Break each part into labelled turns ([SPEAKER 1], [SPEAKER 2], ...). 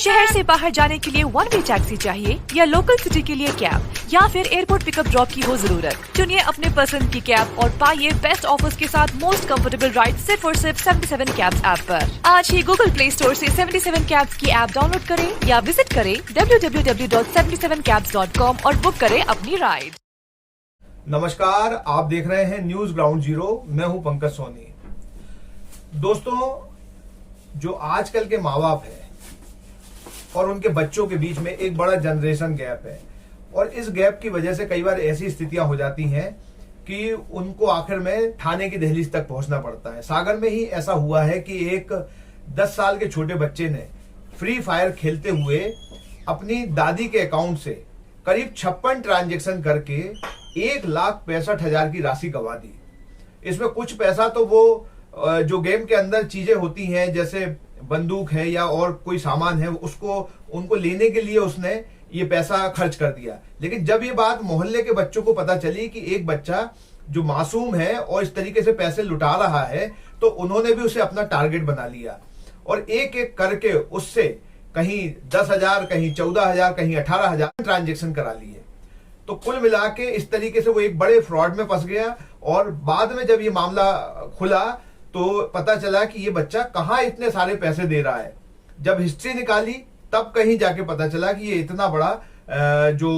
[SPEAKER 1] शहर से बाहर जाने के लिए वन वे टैक्सी चाहिए या लोकल सिटी के लिए कैब या फिर एयरपोर्ट पिकअप ड्रॉप की हो जरूरत? चुनिए अपने पसंद की कैब और पाइए बेस्ट ऑफर्स के साथ मोस्ट कंफर्टेबल राइड सिर्फ और सिर्फ 77 कैब्स ऐप पर। आज ही गूगल प्ले स्टोर से 77 कैब्स की ऐप डाउनलोड करें या विजिट करें www.77cabs.com और बुक करें अपनी राइड।
[SPEAKER 2] नमस्कार, आप देख रहे हैं न्यूज ग्राउंड जीरो। मैं हूं पंकज सोनी। दोस्तों, जो आजकल के माँ बाप हैं और उनके बच्चों के बीच में एक बड़ा जनरेशन गैप है और इस गैप की वजह से कई बार ऐसी स्थितियां हो जाती हैं कि उनको आखिर में थाने की दहलीज तक पहुंचना पड़ता है। सागर में ही ऐसा हुआ है कि एक 10 साल के छोटे बच्चे ने फ्री फायर खेलते हुए अपनी दादी के अकाउंट से करीब 56 ट्रांजैक्शन करके 1,65,000 की राशि गंवा दी। इसमें कुछ पैसा तो वो जो गेम के अंदर चीजें होती हैं जैसे बंदूक है या और कोई सामान है उनको लेने के लिए उसने ये पैसा खर्च कर दिया। लेकिन जब ये बात मोहल्ले के बच्चों को पता चली कि एक बच्चा जो मासूम है और इस तरीके से पैसे लुटा रहा है, तो उन्होंने भी उसे अपना टारगेट बना लिया और एक एक करके उससे कहीं 10,000, कहीं 14,000, कहीं 18,000 ट्रांजेक्शन करा लिए। तो कुल मिला के इस तरीके से वो एक बड़े फ्रॉड में फंस गया और बाद में जब ये मामला खुला तो पता चला कि ये बच्चा कहाँ इतने सारे पैसे दे रहा है। जब हिस्ट्री निकाली तब कहीं जाके पता चला कि ये इतना बड़ा जो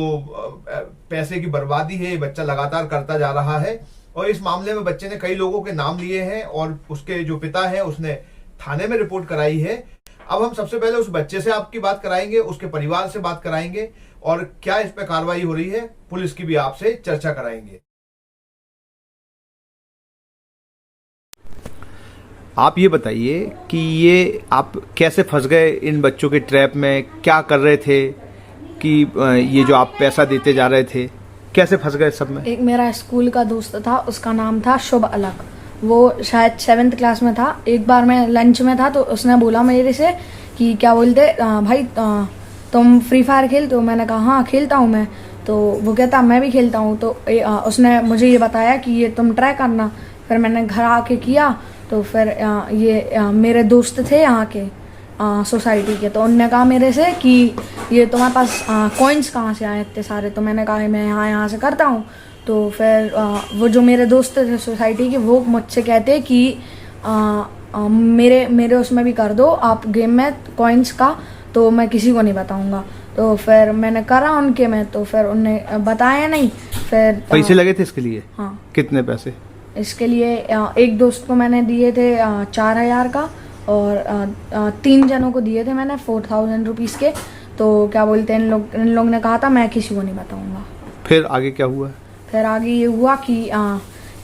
[SPEAKER 2] पैसे की बर्बादी है ये बच्चा लगातार करता जा रहा है। और इस मामले में बच्चे ने कई लोगों के नाम लिए हैं और उसके जो पिता है उसने थाने में रिपोर्ट कराई है। अब हम सबसे पहले उस बच्चे से आपकी बात कराएंगे, उसके परिवार से बात कराएंगे और क्या इस पे कार्रवाई हो रही है, पुलिस की भी आपसे चर्चा कराएंगे।
[SPEAKER 3] आप ये बताइए कि ये आप कैसे फंस गए इन बच्चों के ट्रैप में, क्या कर रहे थे कि ये जो आप पैसा देते जा रहे थे, कैसे फंस गए सब में?
[SPEAKER 4] एक मेरा स्कूल का दोस्त था, उसका नाम था शुभ अलग। वो शायद 7th क्लास में था। एक बार मैं लंच में था तो उसने बोला मेरे से कि क्या बोलते भाई तुम फ्री फायर खेलते हो? मैंने कहा हाँ खेलता हूँ मैं। तो वो कहता मैं भी खेलता हूँ। तो उसने मुझे ये बताया कि ये तुम ट्राई करना। फिर मैंने घर आके किया तो फिर ये मेरे दोस्त थे यहाँ के सोसाइटी के, तो उनने कहा मेरे से कि ये तुम्हारे पास कॉइन्स कहाँ से आए इतने सारे? तो मैंने कहा मैं यहाँ से करता हूँ। तो फिर वो जो मेरे दोस्त थे सोसाइटी के वो मुझसे कहते कि मेरे उसमें भी कर दो आप गेम में कॉइन्स का, तो मैं किसी को नहीं बताऊँगा। तो फिर मैंने करा उनके में, तो फिर उन्हें बताया नहीं। फिर
[SPEAKER 3] पैसे लगे थे इसके लिए?
[SPEAKER 4] हाँ।
[SPEAKER 3] कितने पैसे? इसके
[SPEAKER 4] लिए एक दोस्त को मैंने दिए थे 4,000 का और 3 जनों को दिए थे मैंने 4,000 रुपीज़ के। तो क्या बोलते हैं इन लोग ने कहा था मैं किसी को नहीं बताऊंगा।
[SPEAKER 3] फिर आगे क्या हुआ? फिर
[SPEAKER 4] आगे ये हुआ कि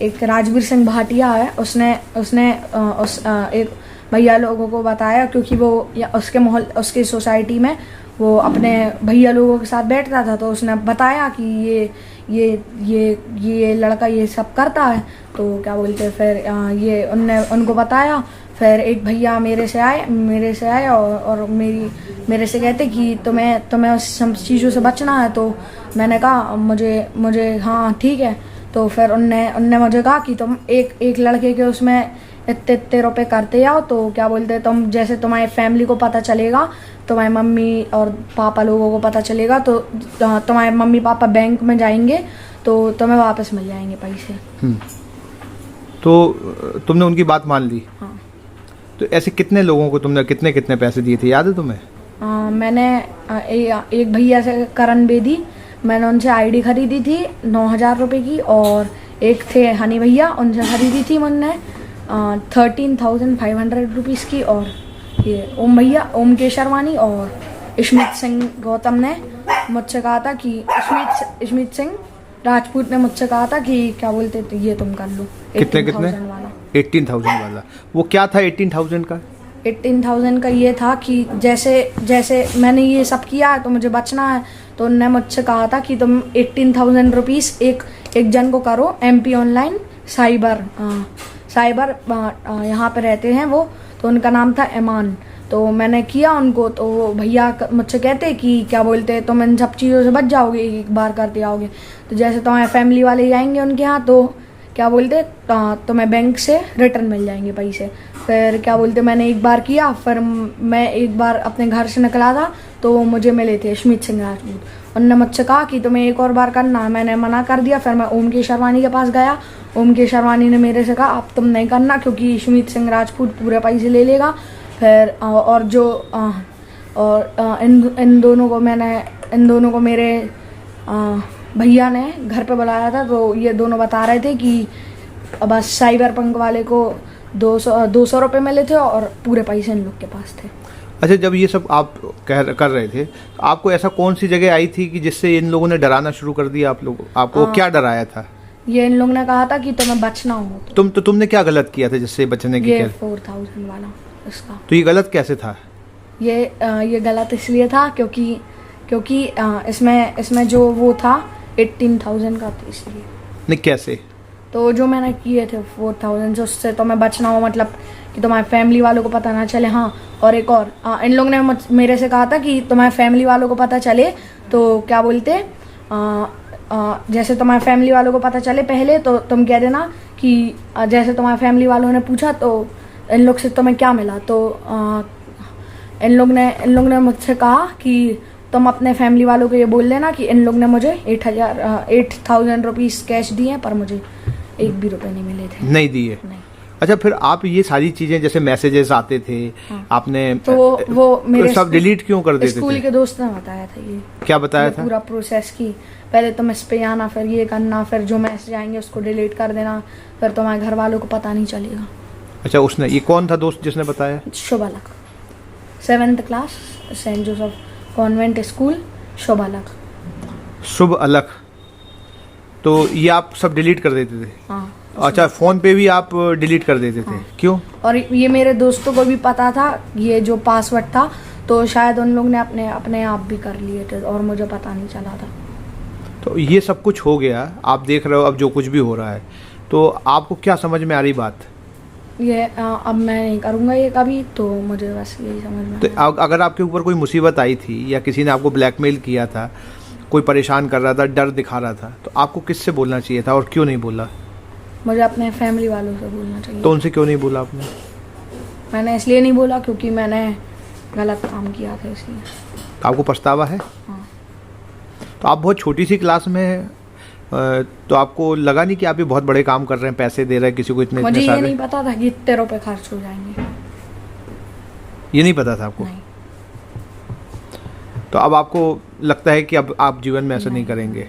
[SPEAKER 4] एक राजवीर सिंह भाटिया है, उसने एक भैया लोगों को बताया, क्योंकि वो उसके सोसाइटी में वो अपने भैया लोगों के साथ बैठता था। तो उसने बताया कि ये लड़का ये सब करता है। तो क्या बोलते फिर ये उनको बताया। फिर एक भैया मेरे से आए और मेरे से कहते कि तुम्हें उस सब चीज़ों से बचना है। तो मैंने कहा मुझे हाँ ठीक है। तो फिर उनने मुझे कहा कि तुम एक लड़के के उसमें इतने रुपए करते जाओ, तो क्या बोलते तुम जैसे तुम्हारी फैमिली को पता चलेगा, तुम्हारे मम्मी और पापा लोगों को पता चलेगा, तो तुम्हारे मम्मी पापा बैंक में जाएंगे तो तुम्हें वापस मिल जाएंगे पैसे।
[SPEAKER 3] तो तुमने उनकी बात मान ली?
[SPEAKER 4] हाँ।
[SPEAKER 3] तो ऐसे कितने लोगों को तुमने कितने पैसे दिए थे, याद है तुम्हें?
[SPEAKER 4] मैंने एक भैया से करण बेदी, मैंने उनसे आईडी खरीदी थी 9,000 रुपये की, और एक थे हनी भैया, उनसे खरीदी थी मैंने 13,500 रुपीज़ की। और ये ओम केशरवानी और स्मित सिंह गौतम ने मुझसे कहा था कि स्मित सिंह राजपूत ने मुझसे कहा था कि क्या बोलते थे ये तुम कर लो।
[SPEAKER 3] कितने 18,000 वाला? वो क्या था 18,000 का?
[SPEAKER 4] 18,000 का ये था कि जैसे मैंने ये सब किया है तो मुझे बचना है। तो उन्होंने मुझसे कहा था कि तुम 18,000 रुपीज़ एक जन को करो, MP ऑनलाइन साइबर यहाँ पे रहते हैं वो, तो उनका नाम था ईमान। तो मैंने किया उनको। तो वो भैया मुझसे कहते कि क्या बोलते तुम इन सब चीज़ों से बच जाओगे एक बार करते आओगे। तो जैसे तुम्हारे फैमिली वाले जाएंगे उनके यहाँ, तो क्या बोलते तुम्हें बैंक से रिटर्न मिल जाएंगे पैसे। फिर क्या बोलते मैंने एक बार किया, फिर मैं एक बार अपने घर से निकला था तो मुझे मिले थे अमित सिंह राजपूत। उन्होंने मुझसे कहा कि तुम्हें एक और बार करना, मैंने मना कर दिया। फिर मैं ओम के शर्वानी के पास गया, ओम के शर्वानी ने मेरे से कहा अब तुम नहीं करना क्योंकि अमित सिंह राजपूत पूरे पैसे ले लेगा। फिर और जो इन दोनों को मेरे भैया ने घर पे बुलाया था, तो ये दोनों बता रहे थे कि बस साइबर पंक वाले को 200 रुपये मिले थे और पूरे पैसे इन लोग के पास थे।
[SPEAKER 3] अच्छा, जब ये सब आप कर रहे थे, आपको ऐसा कौन सी जगह आई थी कि जिससे इन लोगों ने डराना शुरू कर दिया आप लोग? आपको क्या डराया था?
[SPEAKER 4] ये इन लोगों ने कहा था कि तुम्हें बचना हो।
[SPEAKER 3] तुमने क्या गलत किया था जिससे बचने की?
[SPEAKER 4] ये 4000 वाला इसका।
[SPEAKER 3] तो ये गलत कैसे था?
[SPEAKER 4] ये गलत इसलिए था क्योंकि इसमें जो वो था 18,000 का था, इसलिए।
[SPEAKER 3] नहीं, कैसे?
[SPEAKER 4] तो जो मैंने किए थे 4000, जो उससे तुम्हें बचना हो, मतलब कि तुम्हारे फैमिली वालों को पता ना चले। हाँ, और एक और इन लोगों ने मेरे से कहा था कि तुम्हारे फैमिली वालों को पता चले तो क्या बोलते जैसे तुम्हारे फैमिली वालों को पता चले पहले तो तुम कह देना कि जैसे तुम्हारे फैमिली वालों ने पूछा तो इन लोग से तुम्हें क्या मिला, तो इन लोग ने मुझसे कहा कि तुम अपने फैमिली वालों को ये बोल देना कि इन लोग ने मुझे 8,000 रुपीज कैश दिए हैं पर मुझे एक भी रुपए नहीं मिले थे।
[SPEAKER 3] नहीं दिए?
[SPEAKER 4] नहीं।
[SPEAKER 3] अच्छा, फिर आप ये सारी चीजें जैसे मैसेजेस आते थे,
[SPEAKER 4] हाँ।
[SPEAKER 3] आपने
[SPEAKER 4] तो वो मेरे
[SPEAKER 3] सब डिलीट क्यों कर देते थे?
[SPEAKER 4] स्कूल के दोस्त ने बताया था। ये
[SPEAKER 3] क्या बताया था?
[SPEAKER 4] पूरा प्रोसेस की पहले तुम इस पे आना, फिर ये करना, फिर जो मैसेज आएंगे उसको डिलीट कर देना, फिर तुम्हारे घर वालों को पता नहीं चलेगा।
[SPEAKER 3] अच्छा, उसने, ये कौन था दोस्त जिसने बताया?
[SPEAKER 4] Shubh Alag, 7th class, Saint Joseph convent school, Shubh Alag.
[SPEAKER 3] Shubh अलग। तो ये आप सब डिलीट कर देते थे?
[SPEAKER 4] हाँ।
[SPEAKER 3] अच्छा, फोन पे भी आप डिलीट कर देते थे?
[SPEAKER 4] हाँ।
[SPEAKER 3] क्यों?
[SPEAKER 4] और ये मेरे दोस्तों को भी पता था ये जो पासवर्ड था, तो शायद उन लोग ने अपने आप भी कर लिए थे और मुझे पता नहीं चला था।
[SPEAKER 3] तो ये सब कुछ हो गया, आप देख रहे हो अब जो कुछ भी हो रहा है, तो आपको क्या समझ में आ रही बात?
[SPEAKER 4] ये अब मैं नहीं करूँगा ये कभी, तो मुझे बस यही समझ में
[SPEAKER 3] तो अगर आपके ऊपर कोई मुसीबत आई थी या किसी ने आपको ब्लैकमेल किया था, कोई परेशान कर रहा था, डर दिखा रहा था, तो आपको किससे बोलना चाहिए था और क्यों नहीं बोला?
[SPEAKER 4] मुझे अपने फैमिली वालों से बोलना चाहिए।
[SPEAKER 3] तो उनसे क्यों नहीं बोला आपने?
[SPEAKER 4] मैंने इसलिए नहीं बोला क्योंकि मैंने गलत काम किया था, इसलिए।
[SPEAKER 3] तो आपको पछतावा है?
[SPEAKER 4] हाँ।
[SPEAKER 3] तो आप बहुत छोटी सी क्लास में, तो आपको लगा नहीं कि आप ये बहुत बड़े काम कर रहे हैं, पैसे दे रहे हैं किसी को इतने
[SPEAKER 4] मुझे ये
[SPEAKER 3] सारे?
[SPEAKER 4] नहीं पता था कि इतने रुपए खर्च हो जाएंगे।
[SPEAKER 3] ये नहीं पता था आपको?
[SPEAKER 4] नहीं।
[SPEAKER 3] तो अब आपको लगता है कि अब आप जीवन में ऐसा नहीं करेंगे,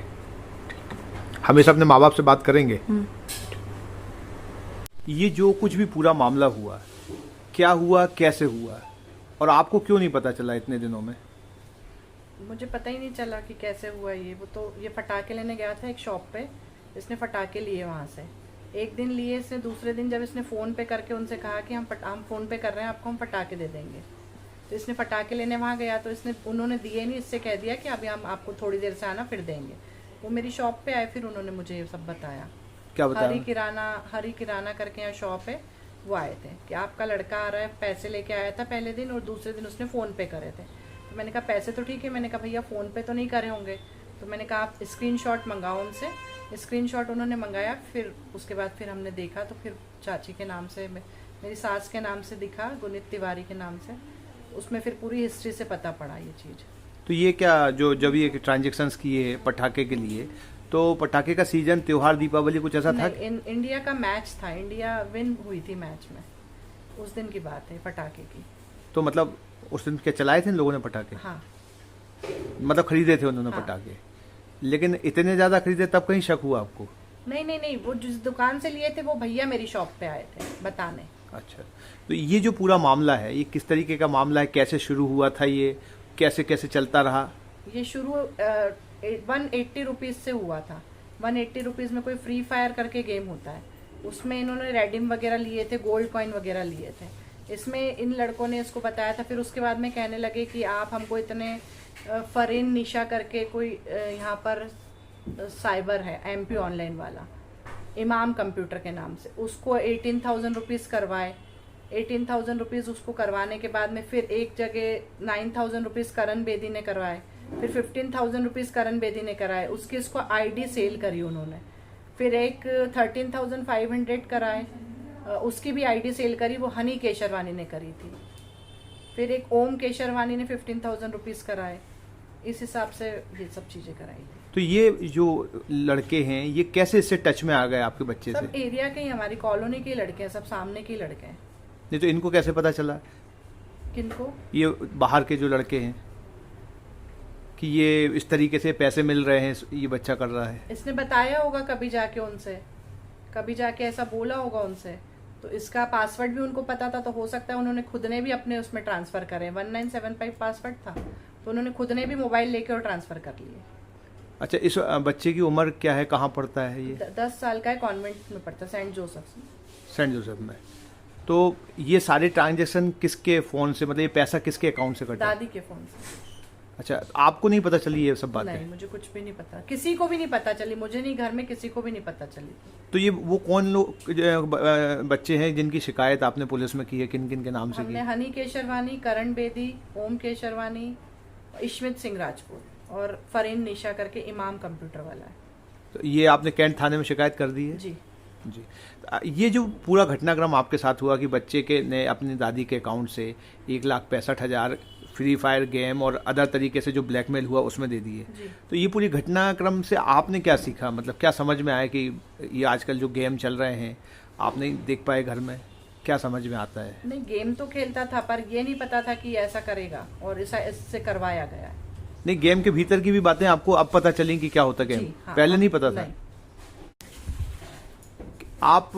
[SPEAKER 3] हमेशा अपने माँ बाप से बात करेंगे? ये जो कुछ भी पूरा मामला हुआ, क्या हुआ, कैसे हुआ, और आपको क्यों नहीं पता चला इतने दिनों में?
[SPEAKER 5] मुझे पता ही नहीं चला कि कैसे हुआ ये। वो तो ये फटाके लेने गया था एक शॉप पे, इसने फटाके लिए वहाँ से। एक दिन लिए इसने, दूसरे दिन जब इसने फ़ोन पे करके उनसे कहा कि हम फ़ोन पे कर रहे हैं, आपको हम फटाके दे देंगे, तो इसने फटाके लेने वहाँ गया तो उन्होंने दिए नहीं, इससे कह दिया कि अभी हम आपको थोड़ी देर से आना फिर देंगे। वो मेरी शॉप पे आए, फिर उन्होंने मुझे ये सब बताया।
[SPEAKER 3] क्या बताया?
[SPEAKER 5] हरी किराना करके यहाँ शॉप है, वो आए थे कि आपका लड़का आ रहा है, पैसे लेके आया था पहले दिन और दूसरे दिन उसने फ़ोन पे करे थे। तो मैंने कहा पैसे तो ठीक है, मैंने कहा भैया फ़ोन पे तो नहीं करे होंगे, तो मैंने कहा आप स्क्रीनशॉट मंगाओ उनसे। स्क्रीनशॉट उन्होंने मंगाया, फिर उसके बाद फिर हमने देखा तो फिर चाची के नाम से, मेरी सास के नाम से दिखा, गुनीत तिवारी के नाम से, उसमें फिर पूरी हिस्ट्री से पता पड़ा ये चीज़।
[SPEAKER 3] तो ये क्या, जब ये ट्रांजेक्शन्स किए पटाखे के लिए, तो पटाखे का सीजन, त्योहार, दीपावली, कुछ ऐसा था?
[SPEAKER 5] इंडिया का मैच था, इंडिया विन हुई थी मैच में, उस दिन की बात है पटाखे की।
[SPEAKER 3] तो मतलब उस दिन क्या चलाए थे इन लोगों ने पटाखे?
[SPEAKER 5] हाँ।
[SPEAKER 3] मतलब खरीदे थे उन्होंने?
[SPEAKER 5] हाँ।
[SPEAKER 3] पटाखे, लेकिन इतने ज्यादा खरीदे तब कहीं शक हुआ आपको?
[SPEAKER 5] नहीं, वो जिस दुकान से लिए थे वो भैया मेरी शॉप पे आए थे बताने।
[SPEAKER 3] अच्छा, तो ये जो पूरा मामला है, ये किस तरीके का मामला है, कैसे शुरू हुआ था, ये कैसे कैसे चलता रहा?
[SPEAKER 5] ये शुरू 180 रुपीज़ से हुआ था। 180 रुपीज़ में कोई फ्री फायर करके गेम होता है, उसमें इन्होंने रेडीम वगैरह लिए थे, गोल्ड कॉइन वगैरह लिए थे। इसमें इन लड़कों ने इसको बताया था, फिर उसके बाद में कहने लगे कि आप हमको इतने फरीन निशा करके कोई यहाँ पर साइबर है, MP ऑनलाइन वाला, इमाम कंप्यूटर के नाम से, उसको 18,000 रुपीज़ करवाए। 18,000 रुपीज़ उसको करवाने के बाद में फिर एक जगह 9,000 रुपीज़ करण बेदी ने करवाए, फिर 15,000 रुपीज़ करण बेदी ने कराए। उसकी इसको ID सेल करी उन्होंने, फिर एक 13,500 कराए, उसकी भी आईडी सेल करी, वो हनी केशरवानी ने करी थी। फिर एक ओम केशरवानी ने 15,000 रुपीज़ कराए। इस हिसाब से ये सब चीज़ें कराई थी।
[SPEAKER 3] तो ये जो लड़के हैं ये कैसे इससे टच में आ गए आपके बच्चे से?
[SPEAKER 5] सब एरिया के ही, हमारी कॉलोनी के ही लड़के हैं, सब सामने के ही लड़के हैं।
[SPEAKER 3] नहीं तो इनको कैसे पता चला,
[SPEAKER 5] किनको?
[SPEAKER 3] ये बाहर के जो लड़के हैं, कि ये इस तरीके से पैसे मिल रहे हैं, ये बच्चा कर रहा है?
[SPEAKER 5] इसने बताया होगा कभी जाके उनसे, कभी जाके ऐसा बोला होगा उनसे, तो इसका पासवर्ड भी उनको पता था। तो हो सकता है उन्होंने खुद ने भी अपने उसमें ट्रांसफर करे। 1975 पासवर्ड था, तो उन्होंने खुद ने भी मोबाइल लेके और ट्रांसफर कर लिए।
[SPEAKER 3] अच्छा, इस बच्चे की उम्र क्या है, कहाँ पढ़ता है ये?
[SPEAKER 5] 10 साल का है, कॉन्वेंट में पढ़ता है, सेंट जोसेफ में।
[SPEAKER 3] सेंट जोसेफ में। तो ये सारे ट्रांजेक्शन किसके फोन से, मतलब ये पैसा किसके अकाउंट से कटा?
[SPEAKER 5] दादी के फोन से।
[SPEAKER 3] अच्छा, आपको नहीं पता चली ये सब बातें?
[SPEAKER 5] नहीं, मुझे कुछ भी नहीं पता, किसी को भी नहीं पता चली, मुझे नहीं, घर में किसी को भी नहीं पता चली।
[SPEAKER 3] तो ये वो कौन लोग बच्चे हैं जिनकी शिकायत आपने पुलिस में की है, किन किन के नाम से की?
[SPEAKER 5] हमने हनी केशरवानी, करण बेदी, ओम केशरवानी, इश्मित सिंह राजपूत और फरीन निशा करके इमाम कंप्यूटर वाला है।
[SPEAKER 3] तो ये आपने कैंट थाने में शिकायत कर दी है?
[SPEAKER 5] जी
[SPEAKER 3] जी। ये जो पूरा घटनाक्रम आपके साथ हुआ कि बच्चे के ने अपनी दादी के अकाउंट से 1,65,000 फ्री फायर गेम और अदर तरीके से जो ब्लैकमेल हुआ उसमें दे दिए, तो ये पूरी घटनाक्रम से आपने क्या सीखा, मतलब क्या समझ में आया कि ये आजकल जो गेम चल रहे हैं आप नहीं देख पाए घर में, क्या समझ में आता है?
[SPEAKER 5] नहीं, गेम तो खेलता था, पर ये नहीं पता था कि ऐसा करेगा और इससे करवाया गया है।
[SPEAKER 3] नहीं, गेम के भीतर की भी बातें आपको अब पता चली कि क्या होता गेम?
[SPEAKER 5] जी, हाँ,
[SPEAKER 3] पहले
[SPEAKER 5] हाँ,
[SPEAKER 3] नहीं पता था?
[SPEAKER 5] नहीं।
[SPEAKER 3] आप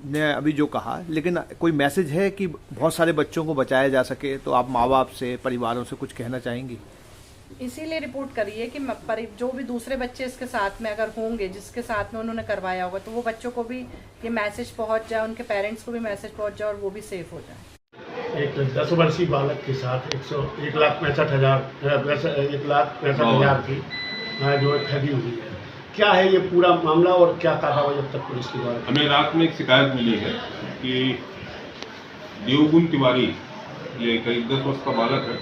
[SPEAKER 3] ने अभी जो कहा, लेकिन कोई मैसेज है कि बहुत सारे बच्चों को बचाया जा सके, तो आप माँ बाप से, परिवारों से कुछ कहना चाहेंगी?
[SPEAKER 5] इसीलिए रिपोर्ट करिए कि जो भी दूसरे बच्चे इसके साथ में अगर होंगे, जिसके साथ में उन्होंने करवाया होगा, तो वो बच्चों को भी ये मैसेज पहुंच जाए, उनके पेरेंट्स को भी मैसेज पहुंच जाए और वो भी सेफ हो जाए।
[SPEAKER 6] एक 10 वर्षीय बालक के साथ 1,65,000 की जो ठगी हुई है, क्या है ये पूरा मामला और क्या कार्रवाई अब तक पुलिस की द्वारा?
[SPEAKER 7] हमें रात में एक शिकायत मिली है कि देवगुण तिवारी, ये करीब 10 वर्ष का बालक है,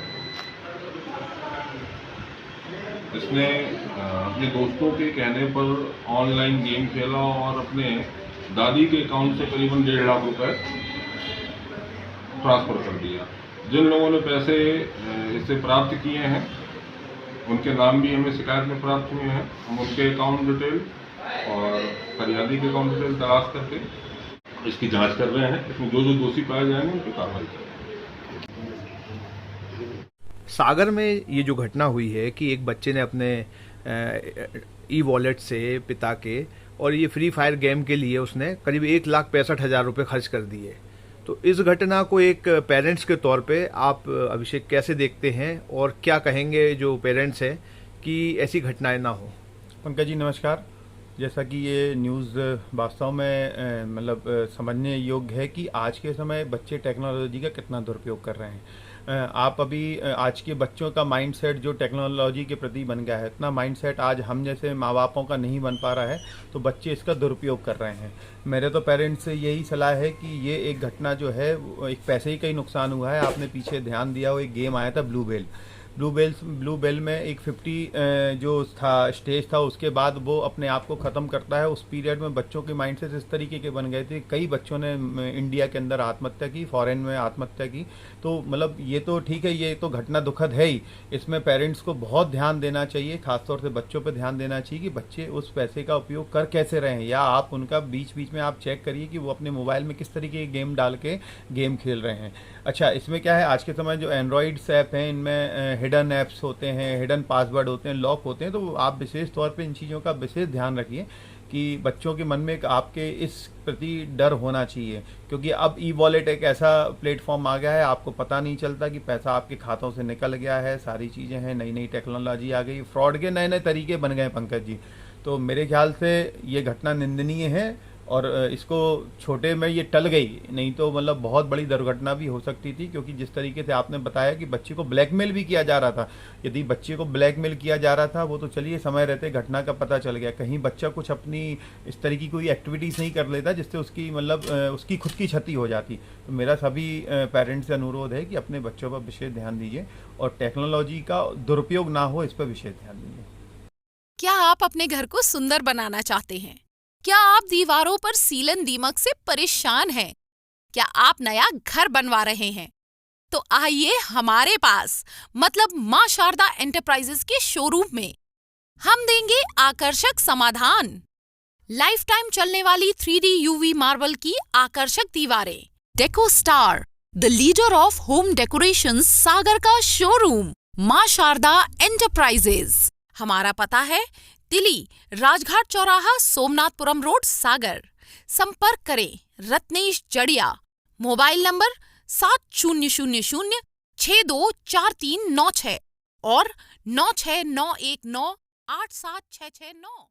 [SPEAKER 7] इसने अपने दोस्तों के कहने पर ऑनलाइन गेम खेला और अपने दादी के अकाउंट से करीबन 1.5 लाख रुपए ट्रांसफर कर दिया। जिन लोगों ने पैसे इससे प्राप्त किए हैं उनके नाम भी हमें शिकायत में प्राप्त हुए हैं। हम उनके अकाउंट डिटेल और फरियादी के अकाउंट डिटेल तलाश करके इसकी जांच कर रहे हैं। इसमें जो जो दोषी पाए जाएंगे उन पर कार्रवाई करेंगे।
[SPEAKER 3] सागर में ये जो घटना हुई है कि एक बच्चे ने अपने ई वॉलेट से पिता के, और ये फ्री फायर गेम के लिए उसने करीब 1,65,000 रुपये खर्च कर दिए, तो इस घटना को एक पेरेंट्स के तौर पे आप अभिषेक कैसे देखते हैं और क्या कहेंगे जो पेरेंट्स हैं कि ऐसी घटनाएं ना हो?
[SPEAKER 8] पंकज जी नमस्कार। जैसा कि ये न्यूज़ वास्तव में मतलब समझने योग्य है कि आज के समय बच्चे टेक्नोलॉजी का कितना दुरुपयोग कर रहे हैं। आप अभी आज के बच्चों का माइंडसेट जो टेक्नोलॉजी के प्रति बन गया है, इतना माइंडसेट आज हम जैसे माँ बापों का नहीं बन पा रहा है, तो बच्चे इसका दुरुपयोग कर रहे हैं। मेरे तो पेरेंट्स से यही सलाह है कि ये एक घटना जो है एक पैसे ही का ही नुकसान हुआ है। आपने पीछे ध्यान दिया हो, एक गेम आया था ब्लू बेल में एक 50 जो था स्टेज था, उसके बाद वो अपने आप को ख़त्म करता है। उस पीरियड में बच्चों के माइंडसेट इस तरीके के बन गए थे, कई बच्चों ने इंडिया के अंदर आत्महत्या की, फॉरेन में आत्महत्या की। तो मतलब ये तो ठीक है, ये तो घटना दुखद है ही। इसमें पेरेंट्स को बहुत ध्यान देना चाहिए, खासतौर से बच्चों पर ध्यान देना चाहिए कि बच्चे उस पैसे का उपयोग कर कैसे रहे हैं, या आप उनका बीच बीच में आप चेक करिए कि वो अपने मोबाइल में किस तरीके के गेम डाल के गेम खेल रहे हैं। अच्छा, इसमें क्या है, आज के समय जो एंड्रॉइड्स ऐप हैं इनमें हिडन ऐप्स होते हैं, हिडन पासवर्ड होते हैं, लॉक होते हैं, तो आप विशेष तौर पे इन चीज़ों का विशेष ध्यान रखिए कि बच्चों के मन में एक आपके इस प्रति डर होना चाहिए। क्योंकि अब ई वॉलेट एक ऐसा प्लेटफॉर्म आ गया है, आपको पता नहीं चलता कि पैसा आपके खातों से निकल गया है। सारी चीज़ें हैं, नई नई टेक्नोलॉजी आ गई, फ्रॉड के नए नए तरीके बन गए पंकज जी। तो मेरे ख्याल से ये घटना निंदनीय है और इसको छोटे में ये टल गई, नहीं तो मतलब बहुत बड़ी दुर्घटना भी हो सकती थी। क्योंकि जिस तरीके से आपने बताया कि बच्चे को ब्लैकमेल भी किया जा रहा था, यदि बच्चे को ब्लैकमेल किया जा रहा था वो तो चलिए समय रहते घटना का पता चल गया, कहीं बच्चा कुछ अपनी इस तरह की कोई एक्टिविटीज़ नहीं कर लेता जिससे उसकी मतलब उसकी खुद की क्षति हो जाती। तो मेरा सभी पेरेंट्स से अनुरोध है कि अपने बच्चों पर विशेष ध्यान दीजिए और टेक्नोलॉजी का दुरुपयोग ना हो, इस पर विशेष ध्यान दीजिए।
[SPEAKER 9] क्या आप अपने घर को सुंदर बनाना चाहते हैं? क्या आप दीवारों पर सीलन दीमक से परेशान हैं? क्या आप नया घर बनवा रहे हैं? तो आइए हमारे पास मतलब मां शारदा एंटरप्राइजेस के शोरूम में। हम देंगे आकर्षक समाधान। लाइफ टाइम चलने वाली 3D UV मार्बल की आकर्षक दीवारें। Deco Star, the leader of home decoration, Sagar का शोरूम मां शारदा एंटरप्राइजेस। हमारा पता है तिली, राजघाट चौराहा, सोमनाथपुरम रोड, सागर। संपर्क करें रत्नेश जड़िया। मोबाइल नंबर 7000624396 और 9691987669।